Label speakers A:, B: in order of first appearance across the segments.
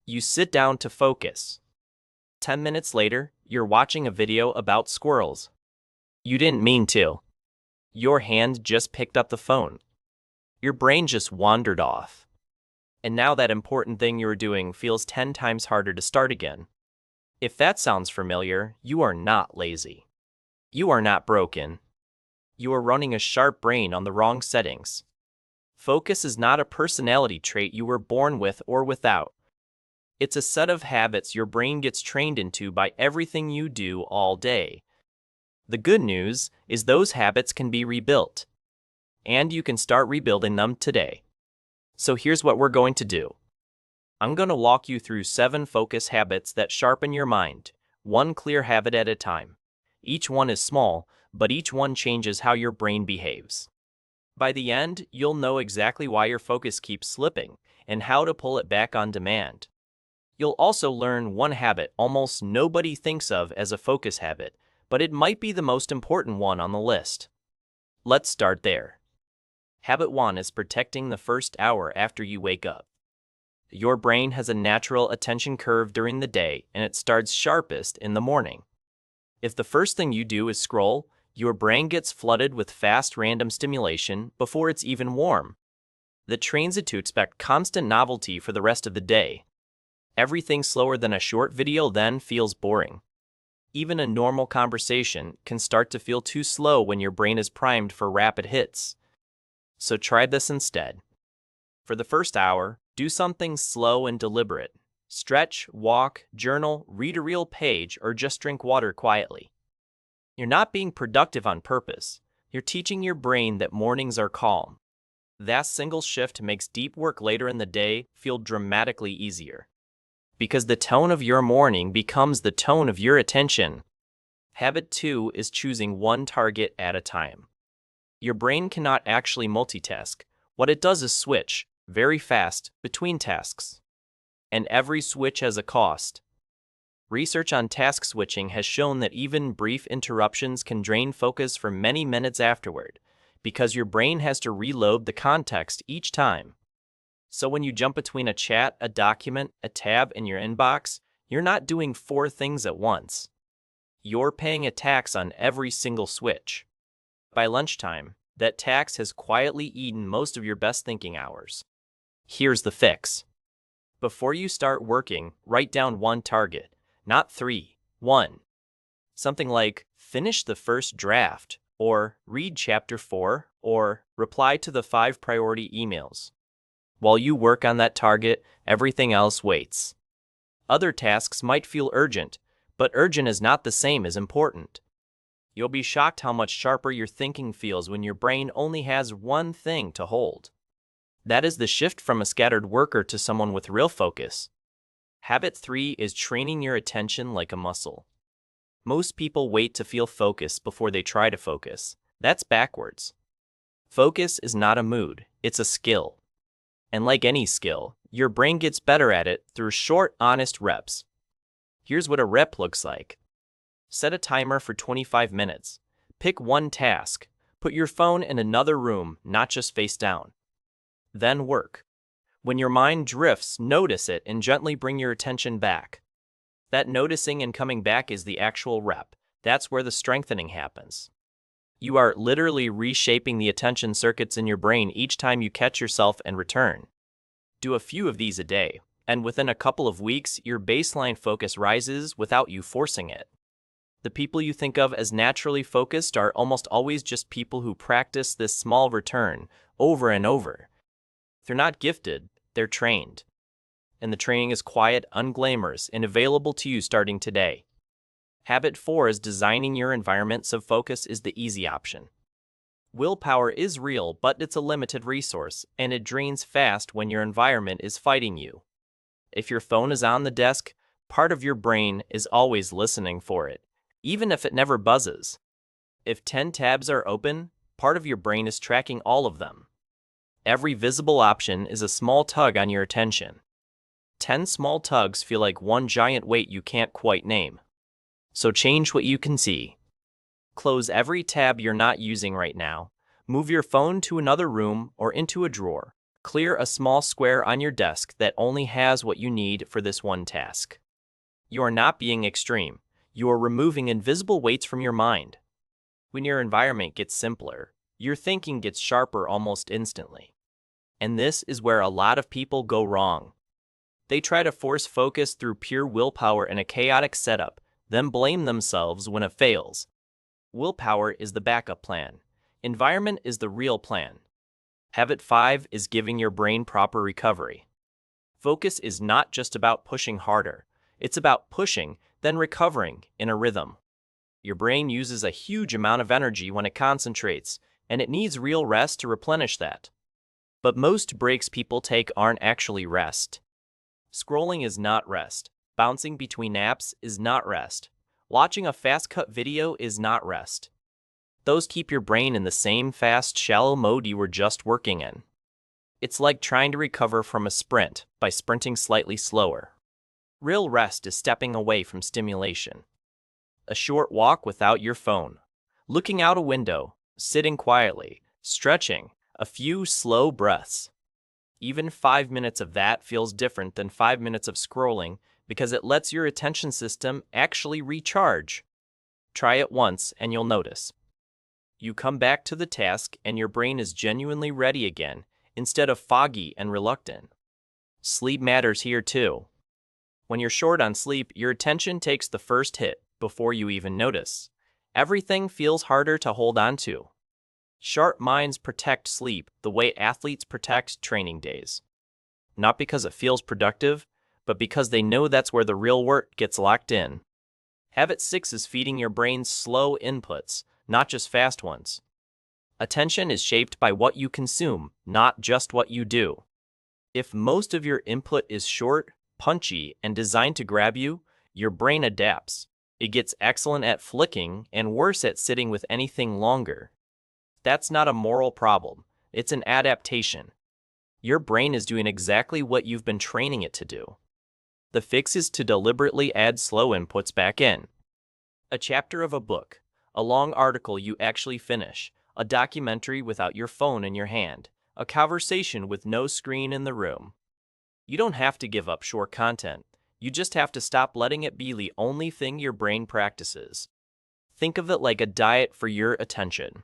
A: You sit down to focus. 10 minutes later, you're watching a video about squirrels. You didn't mean to. Your hand just picked up the phone. Your brain just wandered off. And now that important thing you were doing feels 10 times harder to start again. If that sounds familiar, you are not lazy. You are not broken. You are running a sharp brain on the wrong settings. Focus is not a personality trait you were born with or without. It's a set of habits your brain gets trained into by everything you do all day. The good news is those habits can be rebuilt. And you can start rebuilding them today. So here's what we're going to do. I'm going to walk you through 7 focus habits that sharpen your mind, one clear habit at a time. Each one is small, but each one changes how your brain behaves. By the end, you'll know exactly why your focus keeps slipping and how to pull it back on demand. You'll also learn one habit almost nobody thinks of as a focus habit, but it might be the most important one on the list. Let's start there. Habit 1 is protecting the first hour after you wake up. Your brain has a natural attention curve during the day, and it starts sharpest in the morning. If the first thing you do is scroll, your brain gets flooded with fast random stimulation before it's even warm. That trains it to expect constant novelty for the rest of the day. Everything slower than a short video then feels boring. Even a normal conversation can start to feel too slow when your brain is primed for rapid hits. So try this instead. For the first hour, do something slow and deliberate. Stretch, walk, journal, read a real page, or just drink water quietly. You're not being productive on purpose. You're teaching your brain that mornings are calm. That single shift makes deep work later in the day feel dramatically easier. Because the tone of your morning becomes the tone of your attention. Habit 2 is choosing one target at a time. Your brain cannot actually multitask. What it does is switch, very fast, between tasks. And every switch has a cost. Research on task switching has shown that even brief interruptions can drain focus for many minutes afterward, because your brain has to reload the context each time. So when you jump between a chat, a document, a tab in your inbox, you're not doing 4 things at once. You're paying a tax on every single switch. By lunchtime, that tax has quietly eaten most of your best thinking hours. Here's the fix. Before you start working, write down one target, not 3, 1. Something like, finish the first draft, or read chapter 4, or reply to the 5 priority emails. While you work on that target, everything else waits. Other tasks might feel urgent, but urgent is not the same as important. You'll be shocked how much sharper your thinking feels when your brain only has one thing to hold. That is the shift from a scattered worker to someone with real focus. Habit 3 is training your attention like a muscle. Most people wait to feel focused before they try to focus. That's backwards. Focus is not a mood, it's a skill. And like any skill, your brain gets better at it through short, honest reps. Here's what a rep looks like. Set a timer for 25 minutes. Pick one task. Put your phone in another room, not just face down. Then work. When your mind drifts, notice it and gently bring your attention back. That noticing and coming back is the actual rep. That's where the strengthening happens. You are literally reshaping the attention circuits in your brain each time you catch yourself and return. Do a few of these a day, and within a couple of weeks, your baseline focus rises without you forcing it. The people you think of as naturally focused are almost always just people who practice this small return over and over. They're not gifted, they're trained. And the training is quiet, unglamorous, and available to you starting today. Habit 4 is designing your environment so focus is the easy option. Willpower is real, but it's a limited resource, and it drains fast when your environment is fighting you. If your phone is on the desk, part of your brain is always listening for it, even if it never buzzes. If 10 tabs are open, part of your brain is tracking all of them. Every visible option is a small tug on your attention. 10 small tugs feel like one giant weight you can't quite name. So change what you can see. Close every tab you're not using right now. Move your phone to another room or into a drawer. Clear a small square on your desk that only has what you need for this one task. You are not being extreme. You are removing invisible weights from your mind. When your environment gets simpler, your thinking gets sharper almost instantly. And this is where a lot of people go wrong. They try to force focus through pure willpower in a chaotic setup, then blame themselves when it fails. Willpower is the backup plan. Environment is the real plan. Habit 5 is giving your brain proper recovery. Focus is not just about pushing harder. It's about pushing, then recovering in a rhythm. Your brain uses a huge amount of energy when it concentrates, and it needs real rest to replenish that. But most breaks people take aren't actually rest. Scrolling is not rest. Bouncing between apps is not rest. Watching a fast-cut video is not rest. Those keep your brain in the same fast, shallow mode you were just working in. It's like trying to recover from a sprint by sprinting slightly slower. Real rest is stepping away from stimulation. A short walk without your phone. Looking out a window, sitting quietly, stretching, a few slow breaths. Even 5 minutes of that feels different than 5 minutes of scrolling because it lets your attention system actually recharge. Try it once and you'll notice. You come back to the task and your brain is genuinely ready again instead of foggy and reluctant. Sleep matters here too. When you're short on sleep, your attention takes the first hit before you even notice. Everything feels harder to hold on to. Sharp minds protect sleep the way athletes protect training days. Not because it feels productive, but because they know that's where the real work gets locked in. Habit 6 is feeding your brain slow inputs, not just fast ones. Attention is shaped by what you consume, not just what you do. If most of your input is short, punchy, and designed to grab you, your brain adapts. It gets excellent at flicking and worse at sitting with anything longer. That's not a moral problem. It's an adaptation. Your brain is doing exactly what you've been training it to do. The fix is to deliberately add slow inputs back in. A chapter of a book, a long article you actually finish, a documentary without your phone in your hand, a conversation with no screen in the room. You don't have to give up short content. You just have to stop letting it be the only thing your brain practices. Think of it like a diet for your attention.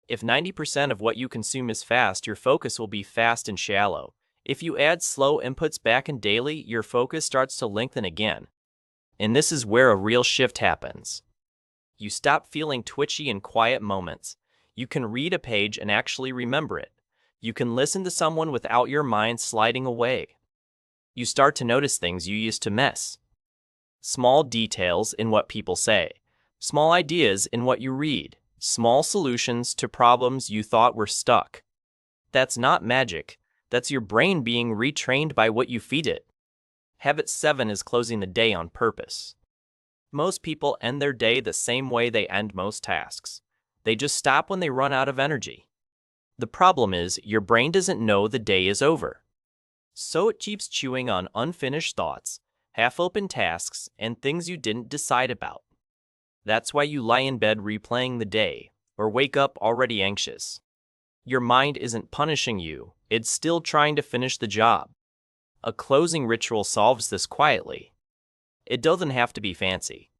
A: If 90% of what you consume is fast, your focus will be fast and shallow. If you add slow inputs back in daily, your focus starts to lengthen again. And this is where a real shift happens. You stop feeling twitchy in quiet moments. You can read a page and actually remember it. You can listen to someone without your mind sliding away. You start to notice things you used to miss. Small details in what people say. Small ideas in what you read. Small solutions to problems you thought were stuck. That's not magic. That's your brain being retrained by what you feed it. Habit 7 is closing the day on purpose. Most people end their day the same way they end most tasks. They just stop when they run out of energy. The problem is your brain doesn't know the day is over. So it keeps chewing on unfinished thoughts, half-open tasks, and things you didn't decide about. That's why you lie in bed replaying the day, or wake up already anxious. Your mind isn't punishing you, it's still trying to finish the job. A closing ritual solves this quietly. It doesn't have to be fancy.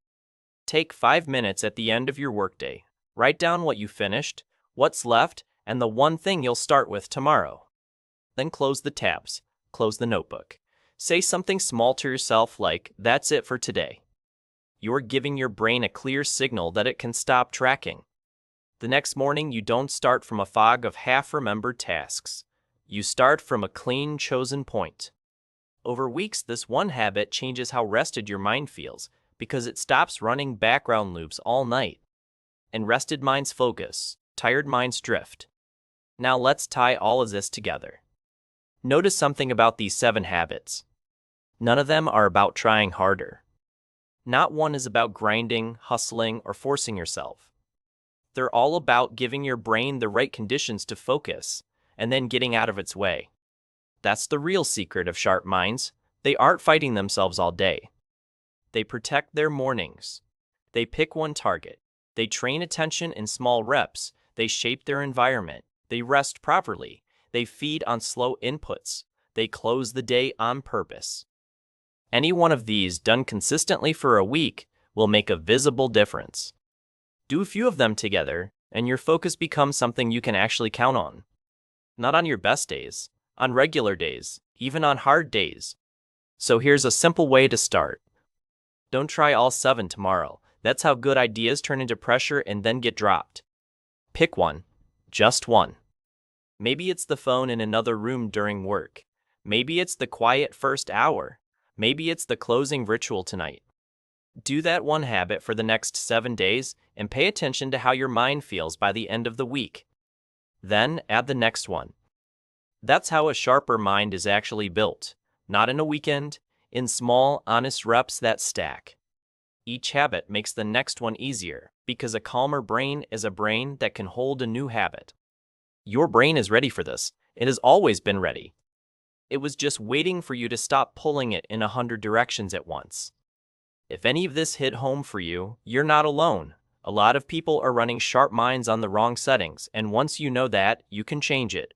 A: Take 5 minutes at the end of your workday. Write down what you finished, what's left, and the one thing you'll start with tomorrow. Then close the tabs, close the notebook. Say something small to yourself like, "That's it for today." You're giving your brain a clear signal that it can stop tracking. The next morning, you don't start from a fog of half-remembered tasks. You start from a clean, chosen point. Over weeks, this one habit changes how rested your mind feels because it stops running background loops all night. And rested minds focus, tired minds drift. Now let's tie all of this together. Notice something about these 7 habits. None of them are about trying harder. Not one is about grinding, hustling, or forcing yourself. They're all about giving your brain the right conditions to focus, and then getting out of its way. That's the real secret of sharp minds. They aren't fighting themselves all day. They protect their mornings. They pick one target. They train attention in small reps. They shape their environment. They rest properly. They feed on slow inputs. They close the day on purpose. Any one of these done consistently for a week will make a visible difference. Do a few of them together, and your focus becomes something you can actually count on. Not on your best days, on regular days, even on hard days. So here's a simple way to start. Don't try all 7 tomorrow. That's how good ideas turn into pressure and then get dropped. Pick one, just one. Maybe it's the phone in another room during work. Maybe it's the quiet first hour. Maybe it's the closing ritual tonight. Do that one habit for the next 7 days and pay attention to how your mind feels by the end of the week. Then add the next one. That's how a sharper mind is actually built, not in a weekend, in small, honest reps that stack. Each habit makes the next one easier because a calmer brain is a brain that can hold a new habit. Your brain is ready for this. It has always been ready. It was just waiting for you to stop pulling it in 100 directions at once. If any of this hit home for you, you're not alone. A lot of people are running sharp minds on the wrong settings, and once you know that, you can change it.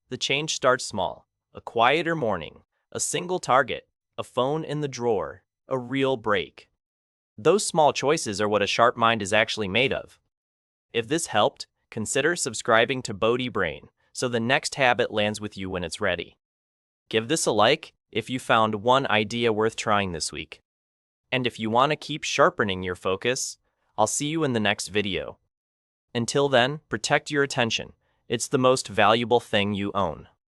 A: The change starts small. A quieter morning, a single target, a phone in the drawer, a real break. Those small choices are what a sharp mind is actually made of. If this helped, consider subscribing to Bodhi Brain so the next habit lands with you when it's ready. Give this a like if you found one idea worth trying this week. And if you want to keep sharpening your focus, I'll see you in the next video. Until then, protect your attention. It's the most valuable thing you own.